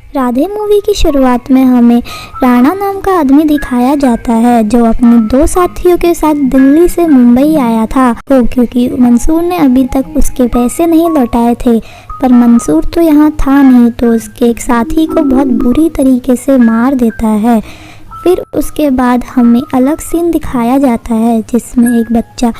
Radhe movie की शुरुआत में हमें राणा नाम का आदमी दिखाया जाता है जो अपने 2 साथियों के साथ दिल्ली से मुंबई आया था क्योंकि मंसूर ने अभी तक उसके पैसे नहीं लौटाए थे। पर मंसूर तो यहाँ था नहीं तो उसके एक साथी को बहुत बुरी तरीके से मार देता है। फिर उसके बाद हमें अलग सीन दिखाया जाता है जिसमें एक बच्चा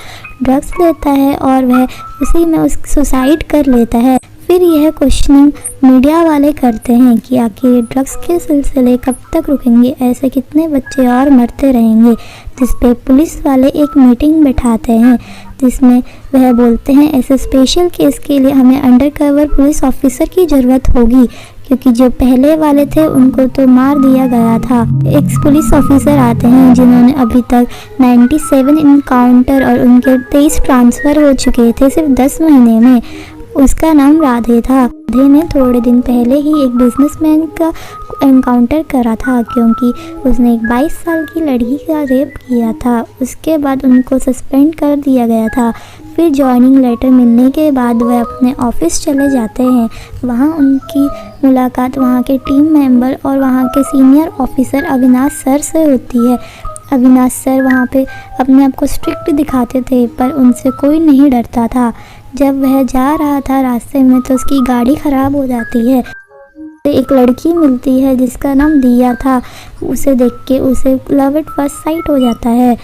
ड्रग्स लेता है और वह उसी में सुसाइड कर लेता है। फिर यह क्वेश्चनिंग मीडिया वाले करते हैं कि आखिर ड्रग्स के सिलसिले कब तक रुकेंगे, ऐसे कितने बच्चे और मरते रहेंगे। जिस पे पुलिस वाले एक मीटिंग बैठाते हैं जिसमें वह बोलते हैं ऐसे स्पेशल केस के लिए हमें अंडरकवर पुलिस ऑफिसर की ज़रूरत होगी क्योंकि जो पहले वाले थे उनको तो मार दिया गया था। एक पुलिस ऑफिसर आते हैं जिन्होंने अभी तक 97 इनकाउंटर और उनके 23 ट्रांसफ़र हो चुके थे सिर्फ 10 महीने में। उसका नाम राधे था। राधे ने थोड़े दिन पहले ही एक बिजनेसमैन का एनकाउंटर करा था क्योंकि उसने एक 22 साल की लड़की का रेप किया था। उसके बाद उनको सस्पेंड कर दिया गया था। फिर जॉइनिंग लेटर मिलने के बाद वह अपने ऑफिस चले जाते हैं। वहाँ उनकी मुलाकात वहाँ के टीम मेंबर और वहाँ के सीनियर ऑफिसर अविनाश सर से होती है। अविनाश सर वहाँ पे अपने आप को स्ट्रिक्ट दिखाते थे पर उनसे कोई नहीं डरता था। जब वह जा रहा था रास्ते में तो उसकी गाड़ी ख़राब हो जाती है। एक लड़की मिलती है जिसका नाम दिया था। उसे देख के उसे लव एट फर्स्ट साइट हो जाता है।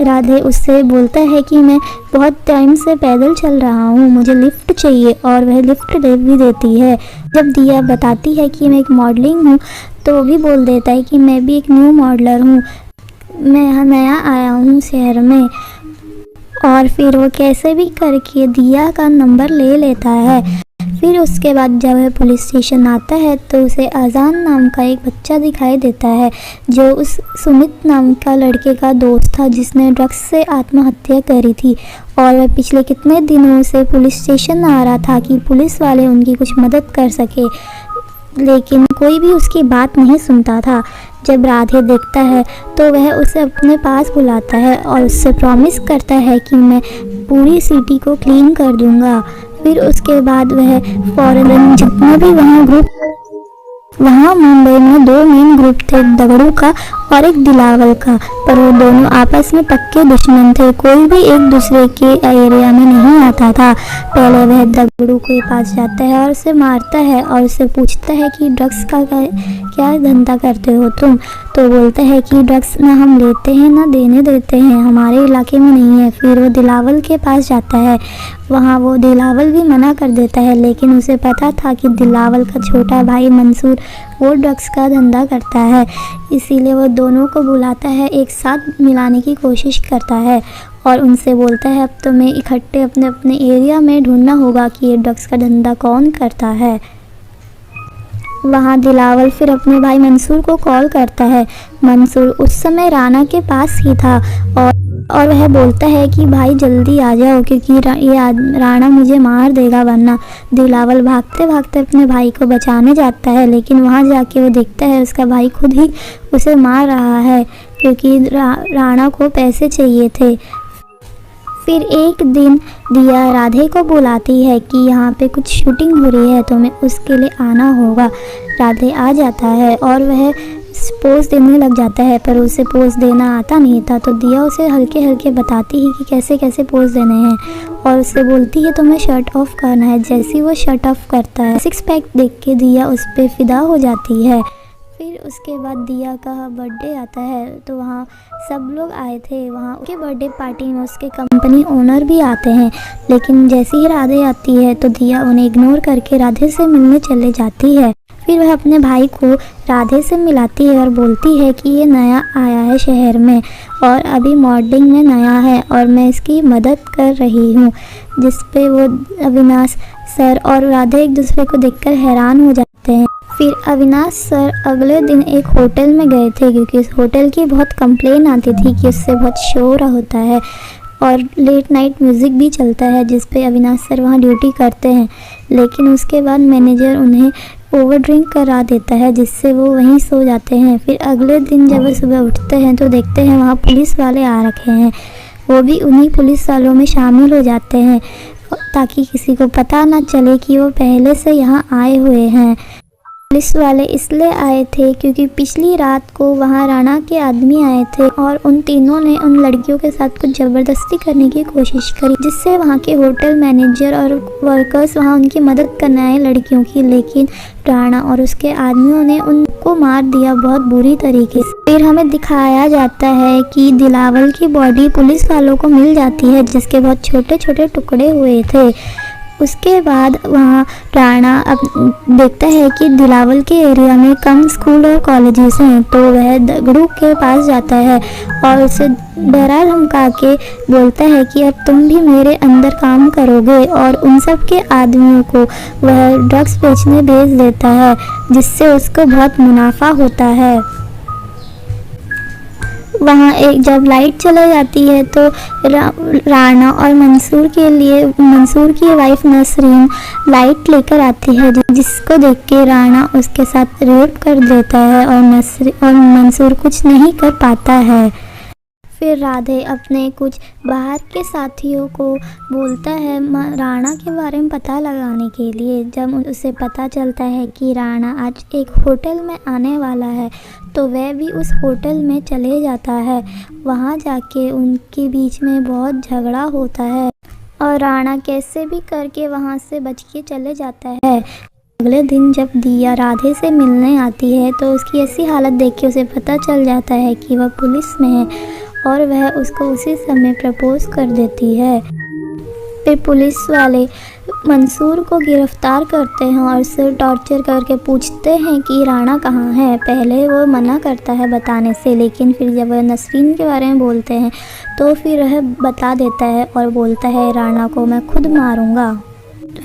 राधे उससे बोलता है कि मैं बहुत टाइम से पैदल चल रहा हूँ, मुझे लिफ्ट चाहिए और वह लिफ्ट दे भी देती है। जब दिया बताती है कि मैं एक मॉडलिंग हूँ तो वो भी बोल देता है कि मैं भी एक न्यू मॉडलर हूँ, मैं यहाँ नया आया हूँ शहर में। और फिर वो कैसे भी करके दिया का नंबर ले लेता है। फिर उसके बाद जब वह पुलिस स्टेशन आता है तो उसे अजान नाम का एक बच्चा दिखाई देता है जो उस सुमित नाम का लड़के का दोस्त था जिसने ड्रग्स से आत्महत्या करी थी। और वह पिछले कितने दिनों से पुलिस स्टेशन आ रहा था कि पुलिस वाले उनकी कुछ मदद कर सके, लेकिन कोई भी उसकी बात नहीं सुनता था। जब राधे देखता है तो वह उसे अपने पास बुलाता है और उससे प्रॉमिस करता है कि मैं पूरी सिटी को क्लीन कर दूंगा। फिर उसके बाद वह फॉरेन जितने भी वहाँ मुंबई में 2 मेन ग्रुप थे, दगड़ू का और एक दिलावर का, पर वो दोनों आपस में पक्के दुश्मन थे। कोई भी एक दूसरे के एरिया में नहीं आता था। पहले वह दगड़ू के पास जाता है और उसे मारता है और उससे पूछता है कि ड्रग्स का क्या धंधा करते हो तुम। तो बोलता है कि ड्रग्स ना हम लेते हैं ना देने देते हैं, हमारे इलाके में नहीं है। फिर वो दिलावल के पास जाता है। वहाँ वो दिलावल भी मना कर देता है, लेकिन उसे पता था कि दिलावल का छोटा भाई मंसूर वो ड्रग्स का धंधा करता है, इसीलिए वो दोनों को बुलाता है, एक साथ मिलाने की कोशिश करता है और उनसे बोलता है अब तुम्हें इकट्ठे अपने अपने एरिया में ढूंढना होगा कि ये ड्रग्स का धंधा कौन करता है। वहाँ दिलावल फिर अपने भाई मंसूर को कॉल करता है। मंसूर उस समय राणा के पास ही था और वह बोलता है कि भाई जल्दी आ जाओ क्योंकि ये राणा मुझे मार देगा वरना। दिलावल भागते भागते अपने भाई को बचाने जाता है, लेकिन वहाँ जाके वो देखता है उसका भाई खुद ही उसे मार रहा है क्योंकि राणा को पैसे चाहिए थे। फिर एक दिन दिया राधे को बुलाती है कि यहाँ पे कुछ शूटिंग हो रही है, तुम्हें उसके लिए आना होगा। राधे आ जाता है और वह पोज देने लग जाता है पर उसे पोज देना आता नहीं था, तो दिया उसे हल्के हल्के बताती है कि कैसे कैसे पोज देने हैं और उससे बोलती है तुम्हें शर्ट ऑफ करना है। जैसे वो शर्ट ऑफ करता है 6 पैक देख के दिया उस पर फिदा हो जाती है। फिर उसके बाद दिया का बर्थडे आता है तो वहाँ सब लोग आए थे। वहाँ उसके बर्थडे पार्टी में उसके कंपनी ओनर भी आते हैं, लेकिन जैसे ही राधे आती है तो दिया उन्हें इग्नोर करके राधे से मिलने चले जाती है। फिर वह अपने भाई को राधे से मिलाती है और बोलती है कि ये नया आया है शहर में और अभी मॉडलिंग में नया है और मैं इसकी मदद कर रही हूँ। जिस पे वो अविनाश सर और राधे एक दूसरे को देखकर हैरान हो जाते हैं। फिर अविनाश सर अगले दिन एक होटल में गए थे क्योंकि इस होटल की बहुत कंप्लेन आती थी कि उससे बहुत शोर होता है और लेट नाइट म्यूज़िक भी चलता है, जिस पे अविनाश सर वहाँ ड्यूटी करते हैं। लेकिन उसके बाद मैनेजर उन्हें ओवर ड्रिंक करा देता है जिससे वो वहीं सो जाते हैं। फिर अगले दिन जब वो सुबह उठते हैं तो देखते हैं वहाँ पुलिस वाले आ रखे हैं। वो भी उन्हीं पुलिस वालों में शामिल हो जाते हैं ताकि किसी को पता ना चले कि वो पहले से यहाँ आए हुए हैं। पुलिस वाले इसलिए आए थे क्योंकि पिछली रात को वहाँ राणा के आदमी आए थे और उन तीनों ने उन लड़कियों के साथ कुछ ज़बरदस्ती करने की कोशिश करी, जिससे वहाँ के होटल मैनेजर और वर्कर्स वहाँ उनकी मदद करने आए लड़कियों की। लेकिन राणा और उसके आदमियों ने उनको मार दिया बहुत बुरी तरीके से। फिर हमें दिखाया जाता है कि दिलावर की बॉडी पुलिस वालों को मिल जाती है, जिसके बहुत छोटे छोटे टुकड़े हुए थे। उसके बाद वहाँ राणा देखता है कि दिलावर के एरिया में कम स्कूल और कॉलेजेस हैं, तो वह दगड़ू के पास जाता है और उसे डरा धमका के बोलता है कि अब तुम भी मेरे अंदर काम करोगे, और उन सब के आदमियों को वह ड्रग्स बेचने भेज देता है, जिससे उसको बहुत मुनाफा होता है। वहाँ एक जब लाइट चला जाती है तो राणा और मंसूर की वाइफ नसरीन लाइट लेकर आती है, जिसको देख के राणा उसके साथ रेप कर देता है और मंसूर कुछ नहीं कर पाता है। फिर राधे अपने कुछ बाहर के साथियों को बोलता है राणा के बारे में पता लगाने के लिए। जब उसे पता चलता है कि राणा आज एक होटल में आने वाला है, तो वह भी उस होटल में चले जाता है। वहाँ जाके उनके बीच में बहुत झगड़ा होता है और राणा कैसे भी करके वहाँ से बच के चले जाता है। अगले दिन जब दिया राधे से मिलने आती है, तो उसकी ऐसी हालत देख के उसे पता चल जाता है कि वह पुलिस में है और वह उसको उसी समय प्रपोज कर देती है। फिर पुलिस वाले मंसूर को गिरफ्तार करते हैं और उसे टॉर्चर करके पूछते हैं कि राणा कहाँ है। पहले वो मना करता है बताने से, लेकिन फिर जब वह नसरीन के बारे में बोलते हैं तो फिर वह बता देता है और बोलता है राणा को मैं खुद मारूंगा।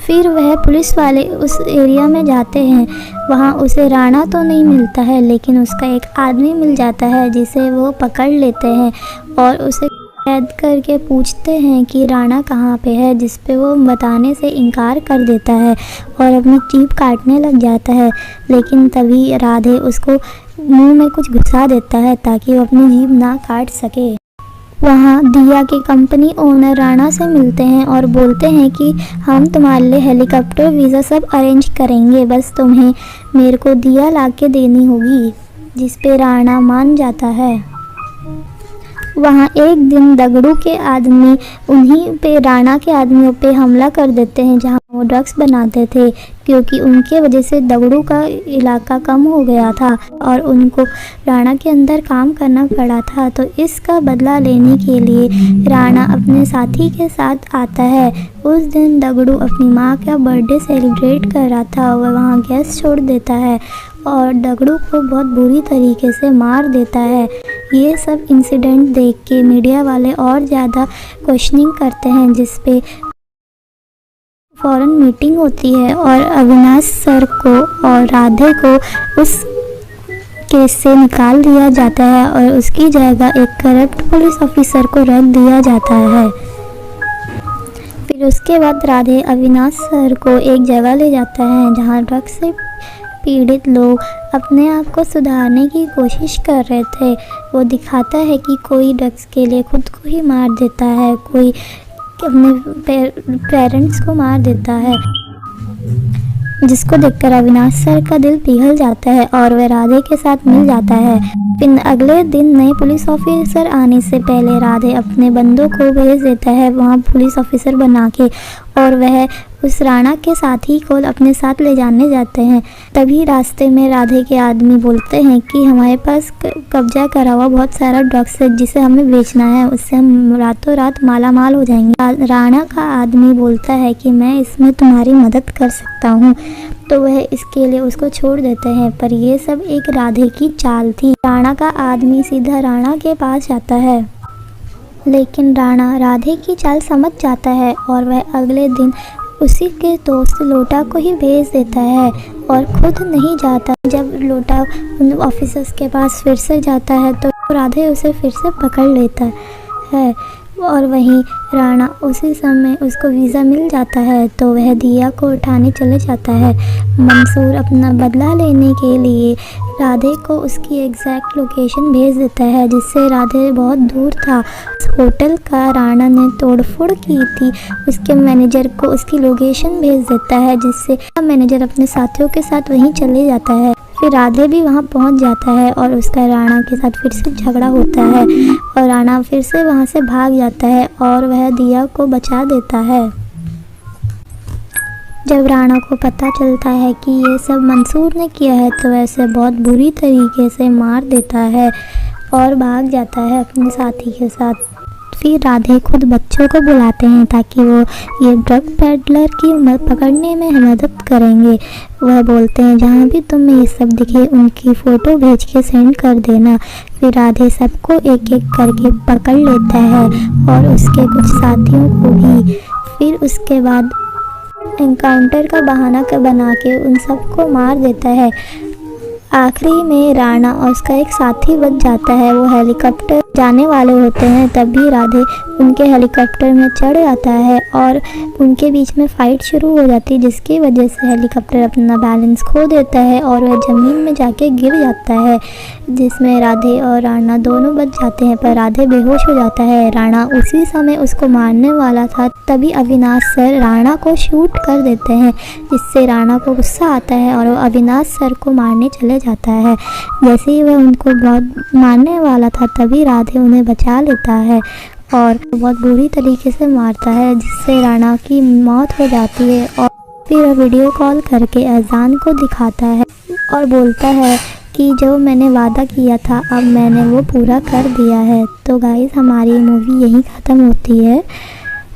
फिर वह पुलिस वाले उस एरिया में जाते हैं। वहाँ उसे राणा तो नहीं मिलता है, लेकिन उसका एक आदमी मिल जाता है, जिसे वो पकड़ लेते हैं और उसे कैद करके पूछते हैं कि राणा कहाँ पे है, जिस पे वो बताने से इनकार कर देता है और अपनी जीभ काटने लग जाता है। लेकिन तभी राधे उसको मुंह में कुछ घुसा देता है ताकि वो अपनी जीभ ना काट सके। वहाँ दिया के कंपनी ओनर राणा से मिलते हैं और बोलते हैं कि हम तुम्हारे लिए हेलीकॉप्टर वीज़ा सब अरेंज करेंगे, बस तुम्हें मेरे को दिया ला के देनी होगी, जिस पे राणा मान जाता है। वहाँ एक दिन दगड़ू के आदमी उन्हीं पे राणा के आदमियों पे हमला कर देते हैं जहाँ वो ड्रग्स बनाते थे, क्योंकि उनके वजह से दगड़ू का इलाका कम हो गया था और उनको राणा के अंदर काम करना पड़ा था। तो इसका बदला लेने के लिए राणा अपने साथी के साथ आता है। उस दिन दगड़ू अपनी माँ का बर्थडे सेलिब्रेट कर रहा था, वह वहाँ गैस छोड़ देता है और दगड़ू को बहुत बुरी तरीके से मार देता है। ये सब इंसिडेंट देख के मीडिया वाले और ज़्यादा क्वेश्चनिंग करते हैं, जिस पे फौरन मीटिंग होती है और अविनाश सर को और राधे को उस केस से निकाल दिया जाता है और उसकी जगह एक करप्ट पुलिस ऑफिसर को रख दिया जाता है। फिर उसके बाद राधे अविनाश सर को एक जगह ले जाता है जहाँ ड्रग्स से पीड़ित लोग अपने आप को सुधारने की कोशिश कर रहे थे। वो दिखाता है कि कोई ड्रग्स के लिए खुद को ही मार देता है, कोई अपने पेरेंट्स को मार देता है, जिसको देखकर अविनाश सर का दिल पिघल जाता है और वह राधे के साथ मिल जाता है। फिर अगले दिन नए पुलिस ऑफिसर आने से पहले राधे अपने बंदों को भेज देता है वहाँ पुलिस ऑफिसर बना के, और वह उस राणा के साथी को अपने साथ ले जाने जाते हैं। तभी रास्ते में राधे के आदमी बोलते हैं कि हमारे पास कब्जा करा हुआ बहुत सारा ड्रग्स है जिसे हमें बेचना है, उससे हम रातों रात माला माल हो जाएंगे। राणा का आदमी बोलता है कि मैं इसमें तुम्हारी मदद कर सकता हूँ, तो वह इसके लिए उसको छोड़ देते हैं। पर ये सब एक राधे की चाल थी। राणा का आदमी सीधा राणा के पास जाता है, लेकिन राणा राधे की चाल समझ जाता है और वह अगले दिन उसी के दोस्त लोटा को ही भेज देता है और खुद नहीं जाता। जब लोटा उन ऑफिसर्स के पास फिर से जाता है तो राधे उसे फिर से पकड़ लेता है और वहीं राणा उसी समय उसको वीज़ा मिल जाता है तो वह दिया को उठाने चले जाता है। मंसूर अपना बदला लेने के लिए राधे को उसकी एग्जैक्ट लोकेशन भेज देता है, जिससे राधे बहुत दूर था। उस होटल का राणा ने तोड़फोड़ की थी, उसके मैनेजर को उसकी लोकेशन भेज देता है, जिससे मैनेजर अपने साथियों के साथ वहीं चले जाता है। फिर राधे भी वहां पहुंच जाता है और उसका राणा के साथ फिर से झगड़ा होता है और राणा फिर से वहां से भाग जाता है और वह दिया को बचा देता है। जब राणा को पता चलता है कि ये सब मंसूर ने किया है तो वैसे बहुत बुरी तरीके से मार देता है और भाग जाता है अपने साथी के साथ। फिर राधे खुद बच्चों को बुलाते हैं ताकि वो ये ड्रग पेडलर की पकड़ने में मदद करेंगे। वह बोलते हैं जहाँ भी तुम्हें ये सब दिखे उनकी फ़ोटो भेज के सेंड कर देना। फिर राधे सबको एक एक करके पकड़ लेता है और उसके कुछ साथियों को भी। फिर उसके बाद एनकाउंटर का बहाना बना के उन सबको मार देता है। आखिरी में राणा और उसका एक साथी बच जाता है। वो हेलीकॉप्टर जाने वाले होते हैं तभी राधे उनके हेलीकॉप्टर में चढ़ जाता है और उनके बीच में फ़ाइट शुरू हो जाती है, जिसकी वजह से हेलीकॉप्टर अपना बैलेंस खो देता है और वह ज़मीन में जाके गिर जाता है, जिसमें राधे और राणा दोनों बच जाते हैं। पर राधे बेहोश हो जाता है। राणा उसी समय उसको मारने वाला था, तभी अविनाश सर राणा को शूट कर देते हैं, जिससे राणा को गुस्सा आता है और वो अविनाश सर को मारने चले जाता है। जैसे ही वह उनको बहुत मारने वाला था तभी राधे उन्हें बचा लेता है और बहुत बुरी तरीके से मारता है, जिससे राणा की मौत हो जाती है। और फिर वीडियो कॉल करके अजान को दिखाता है और बोलता है कि जो मैंने वादा किया था अब मैंने वो पूरा कर दिया है। तो गाइस हमारी मूवी यहीं ख़त्म होती है।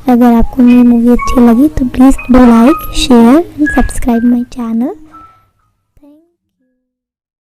अगर आपको मेरी मूवी अच्छी लगी तो please do like, share and subscribe my channel.